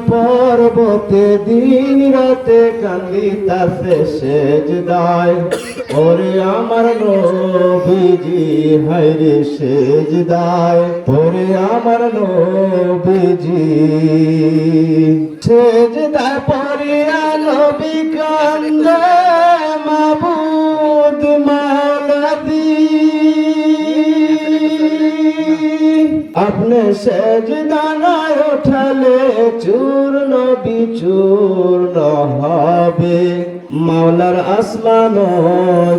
পর্বতে দিন রাতে কান্দিতাছে সেজদায় ওরে আমার নবীজি হায়রে সেজদায় ওরে আমার নবীজি সেজদায় পড়িয়া নবী কান্দে মাবুদ মাওলাদি अपने সেজদায় উঠালে চূর্ণ বিচূর্ণ হবে মাওলার আসমান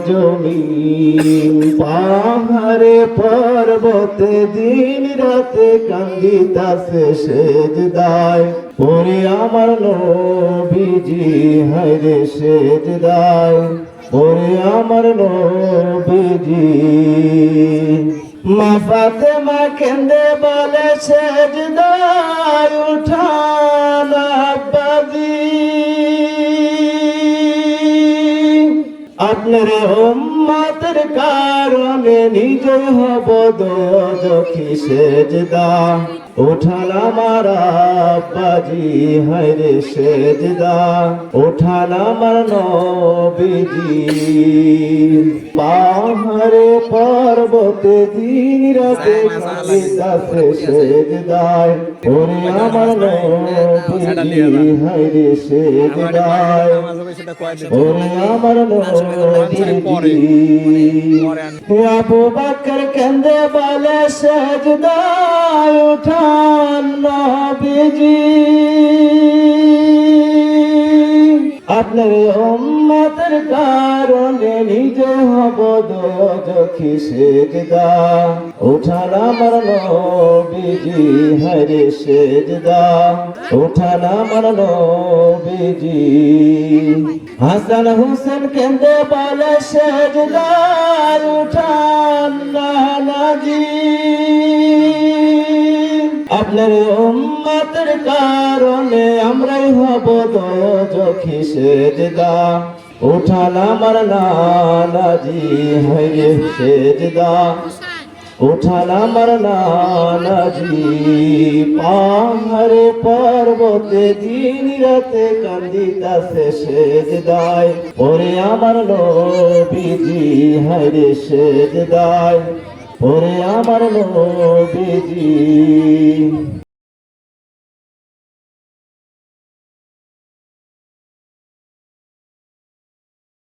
জমিন পাহাড়ে পর্বতে দিন রাতে কান্দিতাছে সেজদায় ওরে আমার নবীজি হায়রে সেজদায় ওরে আমার নবীজি মা ফাতেমা কেঁদে বলে সেজদায় উঠান আব্বাজি আপনার উম্মতের কারণে নিজে হব দোজখী সেজদা উঠান আমার আব্বাজি হায়রে সেজদা উঠান আমার নবীজি পাহাড়ে পর্বতে দিন রাতে কান্দিতাছে সেজদায় ওরে আমার নবীজি হায়রে সেজদায় ওরে আমার নবীজি আবু বকর কান্দে বলে সেজদায় উঠান নবীজি আপনার উম্মতের কারণে নিজে হব দোজখী সেজদা উঠান আমার নবীজি হায়রে সেজদা উঠান আমার নবীজি হাসান হুসেন কেঁদে বলে সেজদায় উঠান নানাজি আপনার উম্মতের কারণে আমরাই হব দোজখী সেজদা উঠান আমার নানাজি হায়রে সেজদা উঠান আমার নানাজি পাহাড়ে পর্বতে দিন রাতে কান্দিতাছে সেজদায় ওরে আমার নবীজি হায়রে সেজদায় ওরে আমার নবীজি